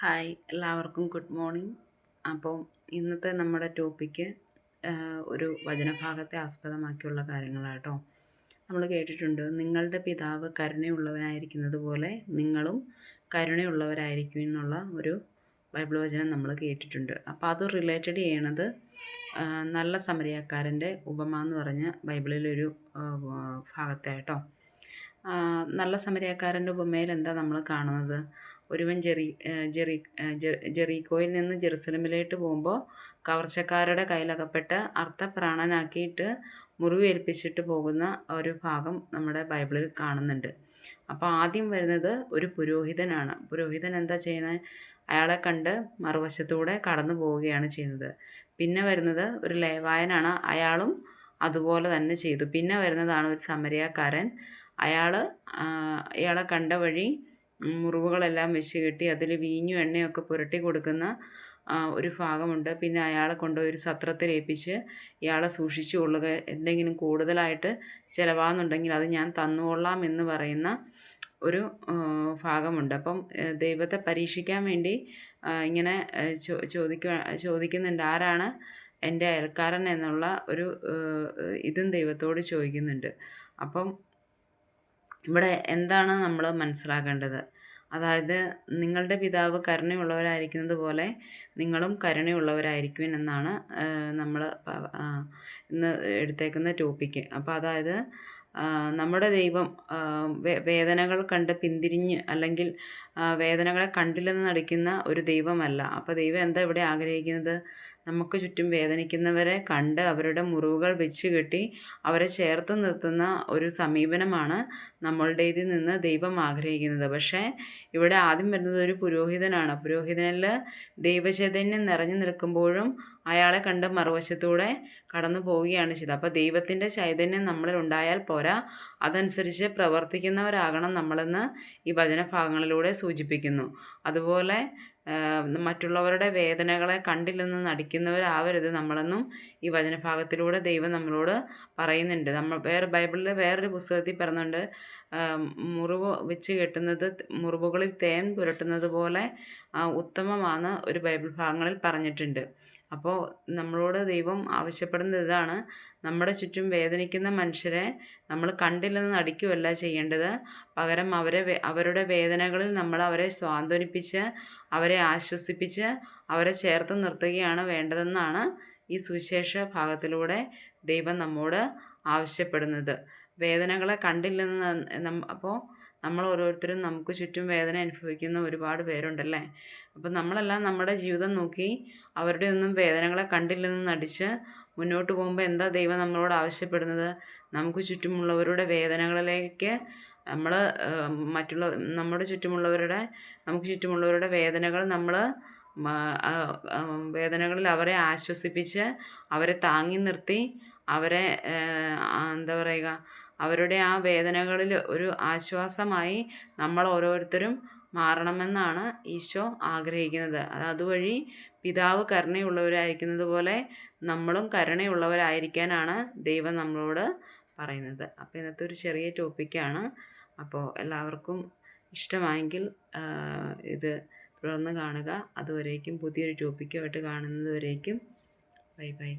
Hi, എല്ലാവർക്കും good morning. അപ്പോൾ ഇന്നത്തെ നമ്മുടെ ടോപ്പിക്ക് ഒരു വചനഭാഗത്തെ ആസ്പദമാക്കിയുള്ള കാര്യങ്ങളാട്ടോ. നമ്മൾ കേട്ടിട്ടുണ്ട്, നിങ്ങളുടെ പിതാവ് കരുണയുള്ളവനായിരിക്കുന്നത് പോലെ നിങ്ങളും കരുണയുള്ളവരായിരിക്കും എന്നുള്ള ഒരു ബൈബിൾ വചനം നമ്മൾ കേട്ടിട്ടുണ്ട്. അപ്പോൾ അത് റിലേറ്റഡ് ചെയ്യണത് നല്ല സമരിയാക്കാരൻ്റെ ഉപമ എന്ന് പറഞ്ഞ ബൈബിളിലൊരു ഭാഗത്തായിട്ടോ. നല്ല സമരിയാക്കാരൻ്റെ ഉപമയിൽ എന്താ നമ്മൾ കാണുന്നത്? ഒരുവൻ ജെറീക്കോയിൽ നിന്ന് ജെറുസലമിലേക്ക് പോകുമ്പോൾ കവർച്ചക്കാരുടെ കയ്യിലകപ്പെട്ട് അർത്ഥപ്രാണനാക്കിയിട്ട് മുറിവേൽപ്പിച്ചിട്ട് പോകുന്ന ഒരു ഭാഗം നമ്മുടെ ബൈബിളിൽ കാണുന്നുണ്ട്. അപ്പോൾ ആദ്യം വരുന്നത് ഒരു പുരോഹിതനാണ്. പുരോഹിതൻ എന്താ ചെയ്യുന്നത്? അയാളെ കണ്ട് മറുവശത്തൂടെ കടന്നു പോവുകയാണ് ചെയ്യുന്നത്. പിന്നെ വരുന്നത് ഒരു ലേവായനാണ്. അയാളും അതുപോലെ തന്നെ ചെയ്തു. പിന്നെ വരുന്നതാണ് ഒരു സമരിയാക്കാരൻ. അയാളെ കണ്ട വഴി മുറിവുകളെല്ലാം വെച്ച് കെട്ടി അതിൽ വീഞ്ഞും എണ്ണയൊക്കെ പുരട്ടി കൊടുക്കുന്ന ഒരു ഭാഗമുണ്ട്. പിന്നെ അയാളെ കൊണ്ടുപോയി ഒരു സത്രത്തിൽ ഏൽപ്പിച്ച് ഇയാളെ സൂക്ഷിച്ചു കൊള്ളുക, എന്തെങ്കിലും കൂടുതലായിട്ട് ചിലവാകുന്നുണ്ടെങ്കിൽ അത് ഞാൻ തന്നുകൊള്ളാം എന്ന് പറയുന്ന ഒരു ഭാഗമുണ്ട്. അപ്പം ദൈവത്തെ പരീക്ഷിക്കാൻ വേണ്ടി ഇങ്ങനെ ചോദിക്കുന്നുണ്ട്, ആരാണ് എൻ്റെ അയൽക്കാരൻ എന്നുള്ള ഒരു ഇതും ദൈവത്തോട് ചോദിക്കുന്നുണ്ട്. അപ്പം ഇവിടെ എന്താണ് നമ്മൾ മനസ്സിലാക്കേണ്ടത്? അതായത്, നിങ്ങളുടെ പിതാവ് കരുണയുള്ളവരായിരിക്കുന്നത് പോലെ നിങ്ങളും കരുണയുള്ളവരായിരിക്കും എന്നാണ് നമ്മൾ ഇന്ന് എടുത്തേക്കുന്ന ടോപ്പിക്ക്. അപ്പോൾ അതായത്, നമ്മുടെ ദൈവം വേദനകൾ കണ്ട് പിന്തിരിഞ്ഞ് അല്ലെങ്കിൽ വേദനകളെ കണ്ടില്ലെന്ന് നടിക്കുന്ന ഒരു ദൈവമല്ല. അപ്പോൾ ദൈവം എന്താ ഇവിടെ ആഗ്രഹിക്കുന്നത്? നമുക്ക് ചുറ്റും വേദനിക്കുന്നവരെ കണ്ട് അവരുടെ മുറിവുകൾ വെച്ച് കെട്ടി അവരെ ചേർത്ത് നിർത്തുന്ന ഒരു സമീപനമാണ് നമ്മളുടേതിൽ നിന്ന് ദൈവം ആഗ്രഹിക്കുന്നത്. പക്ഷേ ഇവിടെ ആദ്യം വരുന്നത് ഒരു പുരോഹിതനാണ്. പുരോഹിതനിൽ ദൈവചൈതന്യം നിറഞ്ഞു നിൽക്കുമ്പോഴും അയാളെ കണ്ട് മറുവശത്തൂടെ കടന്നു പോവുകയാണ് ചെയ്തത്. അപ്പോൾ ദൈവത്തിൻ്റെ ചൈതന്യം നമ്മളിൽ ഉണ്ടായാൽ പോരാ, അതനുസരിച്ച് പ്രവർത്തിക്കുന്നവരാകണം നമ്മളെന്ന് ഈ വചനഭാഗങ്ങളിലൂടെ സൂചിപ്പിക്കുന്നു. അതുപോലെ മറ്റുള്ളവരുടെ വേദനകളെ കണ്ടില്ലെന്ന് നടിക്കുന്നവരാവരുത് നമ്മളെന്നും ഈ വചനഭാഗത്തിലൂടെ ദൈവം നമ്മളോട് പറയുന്നുണ്ട്. ബൈബിളിൽ വേറൊരു പുസ്തകത്തിൽ പറയുന്നുണ്ട്, മുറിവ് വെച്ച് കെട്ടുന്നത് മുറിവുകളിൽ തേൻ പുരട്ടുന്നത് പോലെ ഉത്തമമാണ് ഒരു ബൈബിൾ ഭാഗങ്ങളിൽ പറഞ്ഞിട്ടുണ്ട്. അപ്പോൾ നമ്മളോട് ദൈവം ആവശ്യപ്പെടുന്നത് ഇതാണ്: നമ്മുടെ ചുറ്റും വേദനിക്കുന്ന മനുഷ്യരെ നമ്മൾ കണ്ടില്ലെന്ന് നടിക്കുകയല്ല ചെയ്യേണ്ടത്. പകരം അവരുടെ വേദനകളിൽ നമ്മൾ അവരെ സ്വാന്തനിപ്പിച്ച് അവരെ ആശ്വസിപ്പിച്ച് അവരെ ചേർത്ത് നിർത്തുകയാണ് വേണ്ടതെന്നാണ് ഈ സുവിശേഷ ഭാഗത്തിലൂടെ ദൈവം നമ്മോട് ആവശ്യപ്പെടുന്നത്. വേദനകളെ കണ്ടില്ലെന്ന് അപ്പോൾ നമ്മൾ ഓരോരുത്തരും നമുക്ക് ചുറ്റും വേദന അനുഭവിക്കുന്ന ഒരുപാട് പേരുണ്ടല്ലേ. അപ്പം നമ്മളെല്ലാം നമ്മുടെ ജീവിതം നോക്കി അവരുടെ ഒന്നും വേദനകളെ കണ്ടില്ലെന്ന് നടിച്ച് മുന്നോട്ട് പോകുമ്പോൾ എന്താ ദൈവം നമ്മളോട് ആവശ്യപ്പെടുന്നത്? നമുക്ക് ചുറ്റുമുള്ളവരുടെ വേദനകളിലേക്ക് നമുക്ക് ചുറ്റുമുള്ളവരുടെ വേദനകൾ വേദനകളിൽ അവരെ ആശ്വസിപ്പിച്ച് അവരെ താങ്ങി നിർത്തി അവരെ എന്താ പറയുക, അവരുടെ ആ വേദനകളിൽ ഒരു ആശ്വാസമായി നമ്മൾ ഓരോരുത്തരും മാറണമെന്നാണ് ഈശോ ആഗ്രഹിക്കുന്നത്. അതുവഴി പിതാവ് കരുണയുള്ളവരായിരിക്കുന്നത് പോലെ നമ്മളും കരുണയുള്ളവരായിരിക്കാനാണ് ദൈവം നമ്മളോട് പറയുന്നത്. അപ്പോൾ ഇന്നത്തെ ഒരു ചെറിയ ടോപ്പിക്കാണ്. അപ്പോൾ എല്ലാവർക്കും ഇഷ്ടമായെങ്കിൽ ഇത് തുടർന്ന് കാണുക. അതുവരേക്കും പുതിയൊരു ടോപ്പിക്കുമായിട്ട് കാണുന്നത് വരേക്കും ബൈ ബൈ.